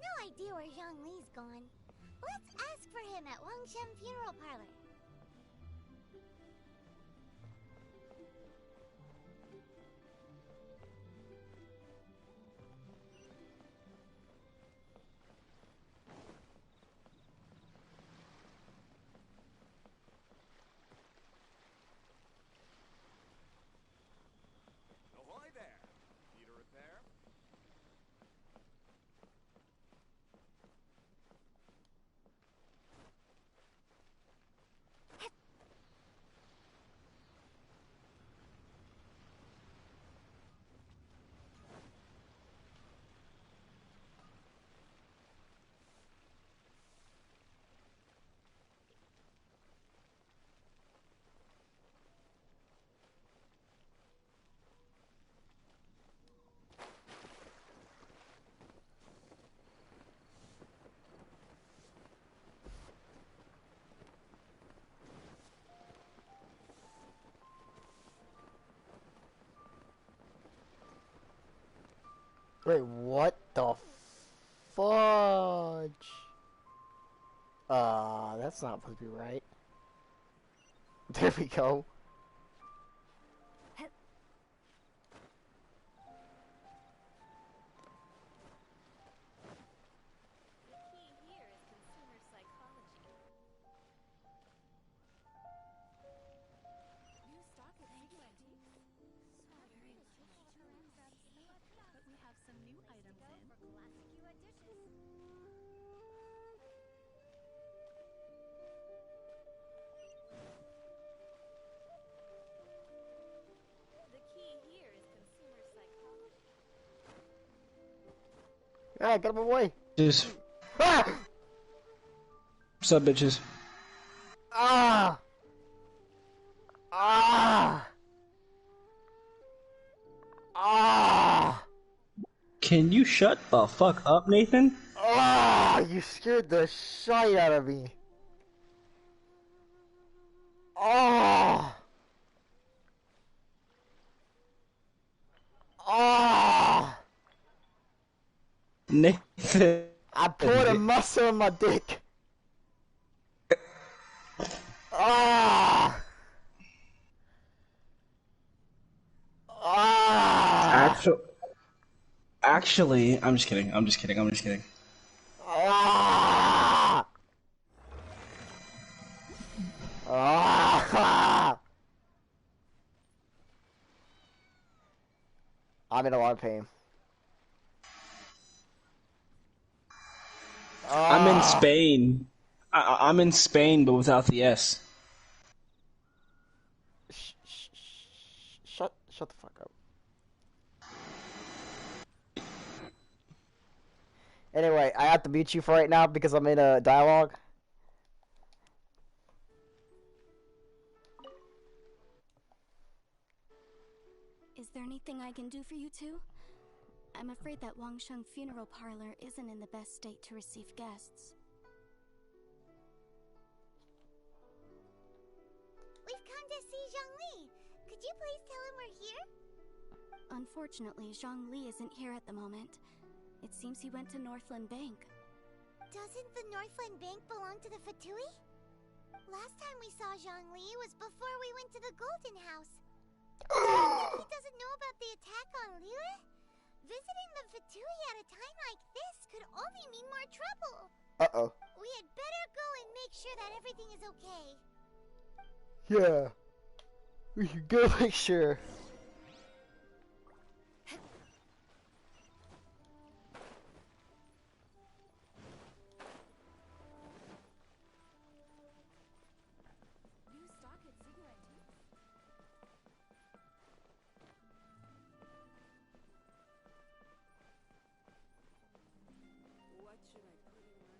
No idea where Zhongli's gone. Let's ask for him at Wangshem Funeral Parlor. Ahoy there! Need a repair? Wait, what the fudge? That's not supposed to be right. There we go. Ah, get him away! Bitches. Ah! What's up, bitches? Ah! Ah! Ah! Can you shut the fuck up, Nathan? Ah! You scared the shit out of me. Ah! Ah! Nathan. I poured a muscle in my dick. Ah! Ah! Actually, I'm just kidding. I'm just kidding. I'm just kidding. Ah! Ah! I'm in a lot of pain. I'm in Ah. Spain. I'm in Spain, but without the S. Shut the fuck up. Anyway, I have to mute you for right now because I'm in a dialogue. Is there anything I can do for you two? I'm afraid that Wangsheng Funeral Parlor isn't in the best state to receive guests. We've come to see Zhongli. Could you please tell him we're here? Unfortunately, Zhongli isn't here at the moment. It seems he went to Northland Bank. Doesn't the Northland Bank belong to the Fatui? Last time we saw Zhongli was before we went to the Golden House. Do you think he doesn't know about the attack on Liyue? Visiting the Fatui at a time like this could only mean more trouble. Uh-oh. We had better go and make sure that everything is okay. Yeah. We should go make sure. New stock at Sigu Antiques? What should I put in my...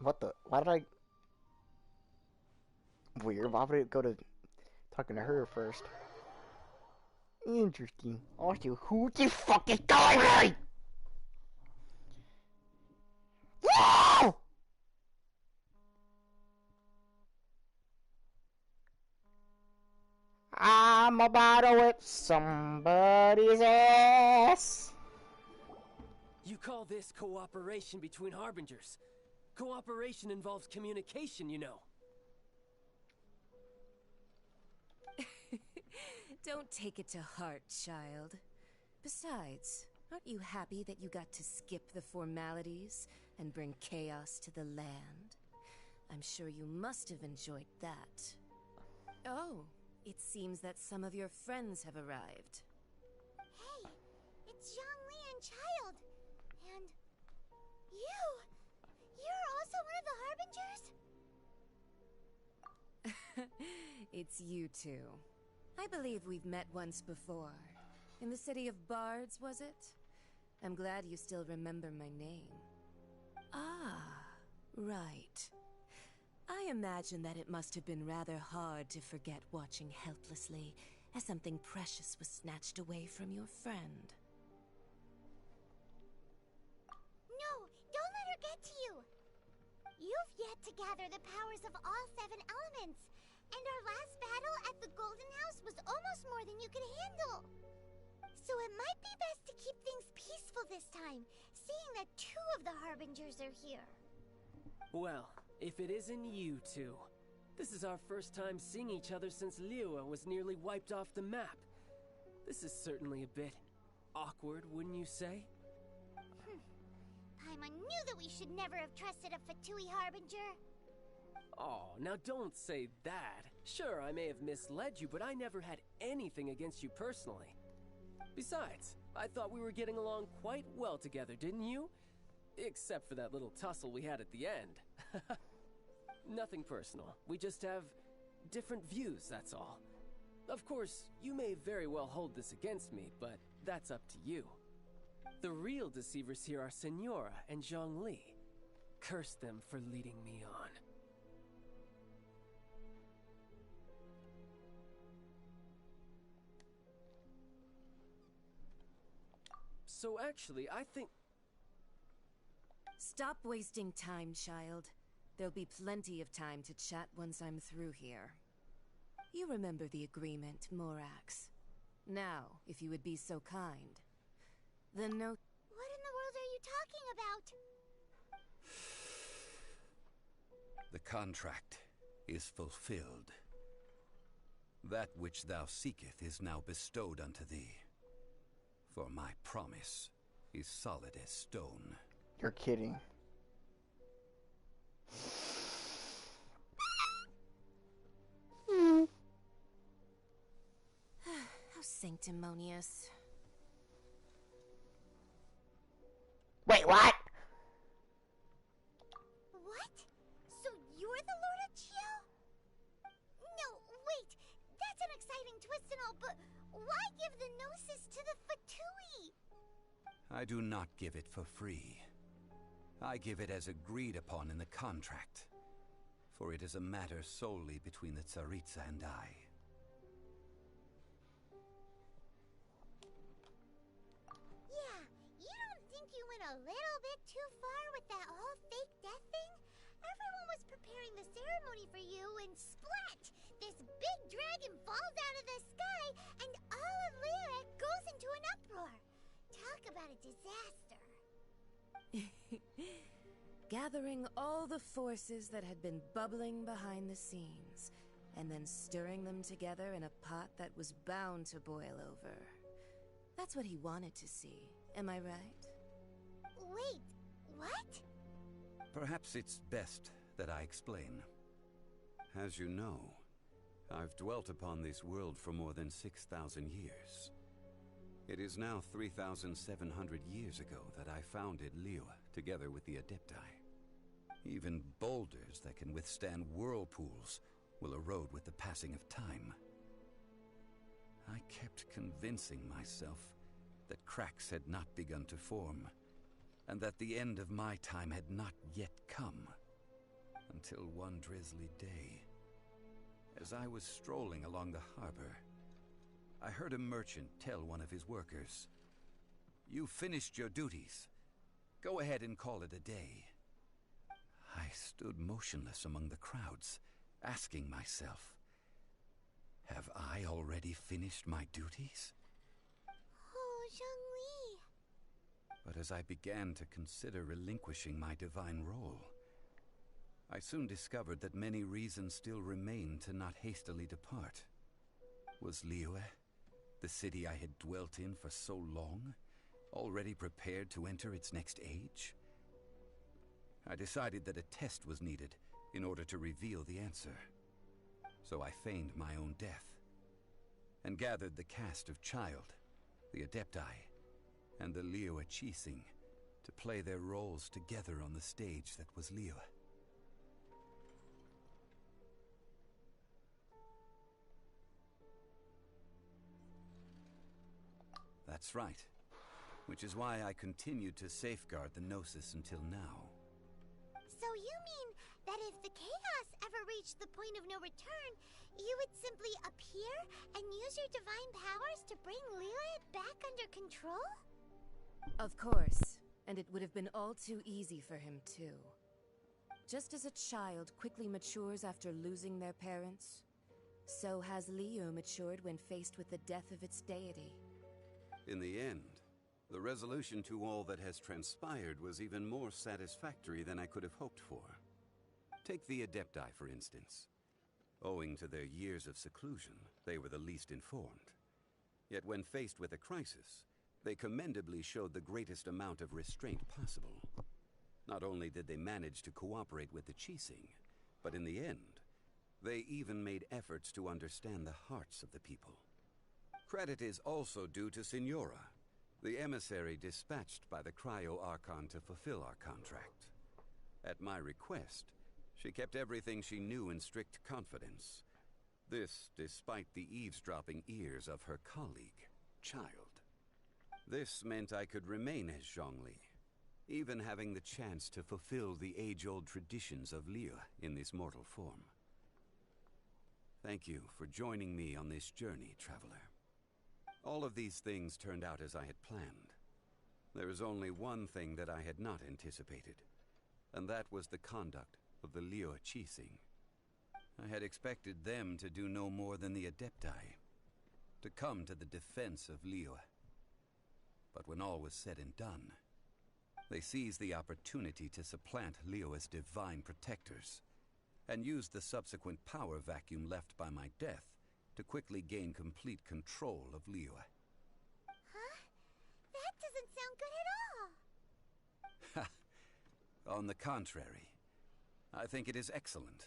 What the? Why did I... Weird. Why would it go to talking to her first? Interesting. Also, who the fuck is calling me? No! I'm about to whip somebody's ass. You call this cooperation between Harbingers? Cooperation involves communication, you know. Don't take it to heart, child. Besides, aren't you happy that you got to skip the formalities and bring chaos to the land? I'm sure you must have enjoyed that. Oh, it seems that some of your friends have arrived. Hey, it's Zhongli and Child. And you! You're also one of the Harbingers? It's you two. I believe we've met once before. In the city of Bards, was it? I'm glad you still remember my name. Ah, right. I imagine that it must have been rather hard to forget watching helplessly as something precious was snatched away from your friend. No, don't let her get to you! You've yet to gather the powers of all 7 elements, and our last battle at the Golden House was almost more than you could handle. So it might be best to keep things peaceful this time, seeing that 2 of the Harbingers are here. Well, if it isn't you two. This is our first time seeing each other since Liyue was nearly wiped off the map. This is certainly a bit awkward, wouldn't you say? Paimon knew that we should never have trusted a Fatui Harbinger. Oh, now don't say that. Sure, I may have misled you, but I never had anything against you personally. Besides, I thought we were getting along quite well together, didn't you? Except for that little tussle we had at the end. Nothing personal. We just have different views, that's all. Of course, you may very well hold this against me, but that's up to you. The real deceivers here are Senora and Zhongli. Curse them for leading me on. So actually, I think... Stop wasting time, child. There'll be plenty of time to chat once I'm through here. You remember the agreement, Morax. Now, if you would be so kind. The note... What in the world are you talking about? The contract is fulfilled. That which thou seeketh is now bestowed unto thee. For my promise is solid as stone. You're kidding. sanctimonious. Wait, what? What? So you're the Lord of Chio? No, wait. That's an exciting twist and all, but why give the Gnosis to the Fatui? I do not give it for free. I give it as agreed upon in the contract. For it is a matter solely between the Tsaritsa and I. Yeah, you don't think you went a little bit too far with that whole fake death thing? Everyone was preparing the ceremony for you and splat! This big dragon falls out of the sky and all of Lyric goes into an uproar. Talk about a disaster. Gathering all the forces that had been bubbling behind the scenes, and then stirring them together in a pot that was bound to boil over. That's what he wanted to see, am I right? Wait, what? Perhaps it's best that I explain. As you know, I've dwelt upon this world for more than 6,000 years. It is now 3,700 years ago that I founded Liyue together with the Adepti. Even boulders that can withstand whirlpools will erode with the passing of time. I kept convincing myself that cracks had not begun to form, and that the end of my time had not yet come. Until one drizzly day, as I was strolling along the harbor, I heard a merchant tell one of his workers, "You finished your duties. Go ahead and call it a day." I stood motionless among the crowds, asking myself, have I already finished my duties? Oh, Zhongli. But as I began to consider relinquishing my divine role, I soon discovered that many reasons still remained to not hastily depart. Was Liyue, the city I had dwelt in for so long, already prepared to enter its next age? I decided that a test was needed in order to reveal the answer. So I feigned my own death, and gathered the cast of Child, the Adepti, and the Liyue Qixing to play their roles together on the stage that was Liyue. That's right. Which is why I continued to safeguard the Gnosis until now. So you mean that if the chaos ever reached the point of no return, you would simply appear and use your divine powers to bring Lilith back under control? Of course, and it would have been all too easy for him too. Just as a child quickly matures after losing their parents, so has Liyue matured when faced with the death of its deity. In the end, the resolution to all that has transpired was even more satisfactory than I could have hoped for. Take the Adepti, for instance. Owing to their years of seclusion, they were the least informed. Yet when faced with a crisis, they commendably showed the greatest amount of restraint possible. Not only did they manage to cooperate with the Qixing, but in the end, they even made efforts to understand the hearts of the people. Credit is also due to Signora, the emissary dispatched by the Cryo Archon to fulfill our contract. At my request, she kept everything she knew in strict confidence. This despite the eavesdropping ears of her colleague, Child. This meant I could remain as Zhongli, even having the chance to fulfill the age-old traditions of Liyue in this mortal form. Thank you for joining me on this journey, Traveler. All of these things turned out as I had planned. There is only one thing that I had not anticipated, and that was the conduct of the Liyue Qixing. I had expected them to do no more than the Adepti, to come to the defense of Liyue. But when all was said and done, they seized the opportunity to supplant Liyue's divine protectors, and used the subsequent power vacuum left by my death to quickly gain complete control of Liyue. Huh? That doesn't sound good at all. On the contrary, I think it is excellent.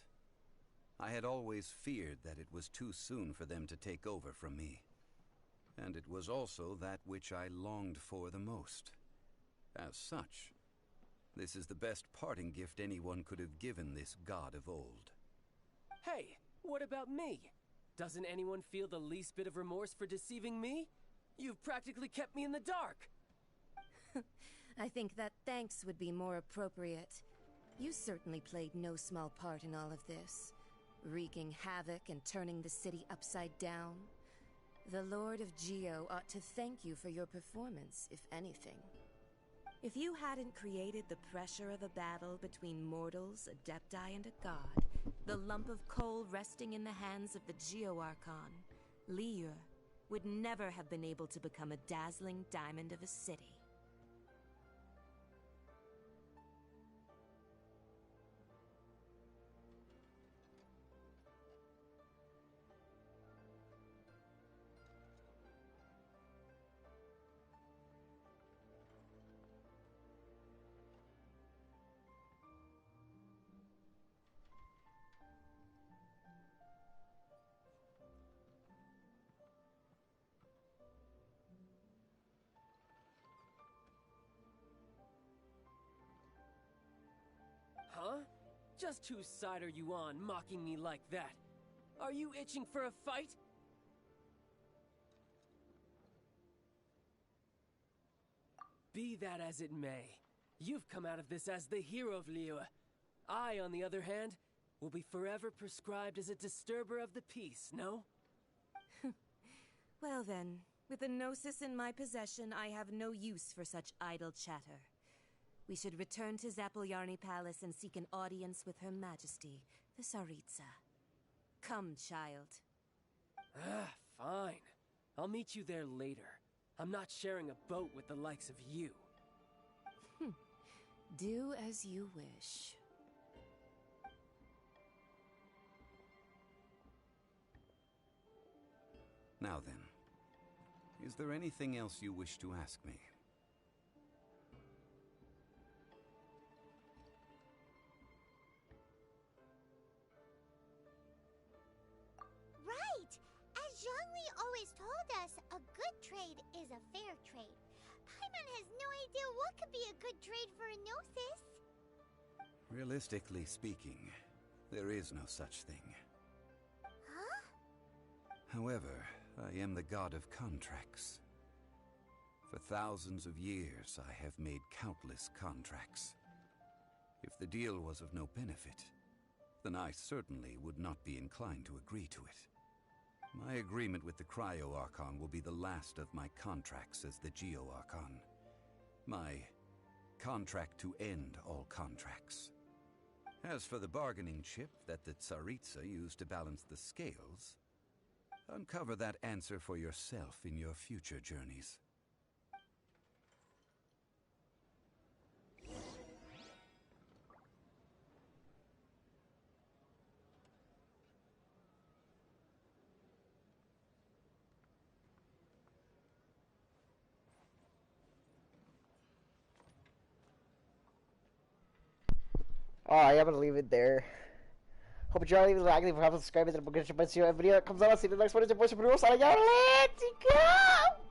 I had always feared that it was too soon for them to take over from me. and it was also that which I longed for the most. As such, this is the best parting gift anyone could have given this god of old. Hey, what about me? Doesn't anyone feel the least bit of remorse for deceiving me? You've practically kept me in the dark. I think that thanks would be more appropriate. You certainly played no small part in all of this, wreaking havoc and turning the city upside down. The Lord of Geo ought to thank you for your performance, if anything. If you hadn't created the pressure of a battle between mortals, adepti, and a god, the lump of coal resting in the hands of the Geo Archon, Liyue, would never have been able to become a dazzling diamond of a city. Huh? Just whose side are you on, mocking me like that? Are you itching for a fight? Be that as it may, you've come out of this as the hero of Liyue. I, on the other hand, will be forever prescribed as a disturber of the peace, no? Well then, with the Gnosis in my possession, I have no use for such idle chatter. We should return to Zapoljarny Palace and seek an audience with Her Majesty, the Tsaritsa. Come, child. Ah, fine. I'll meet you there later. I'm not sharing a boat with the likes of you. Do as you wish. Now then, is there anything else you wish to ask me? Right! As Zhongli always told us, a good trade is a fair trade. Paimon has no idea what could be a good trade for a Gnosis. Realistically speaking, there is no such thing. Huh? However, I am the god of contracts. For thousands of years, I have made countless contracts. If the deal was of no benefit, then I certainly would not be inclined to agree to it. My agreement with the Cryo Archon will be the last of my contracts as the Geo Archon. My contract to end all contracts. As for the bargaining chip that the Tsaritsa used to balance the scales, uncover that answer for yourself in your future journeys. Alright, I'm gonna leave it there. Hope you all leave a like, leave a comment, subscribe, and we'll get your video that comes out. I'll see you in the next one. It's your boy, Super Hero, signing out. Let's go!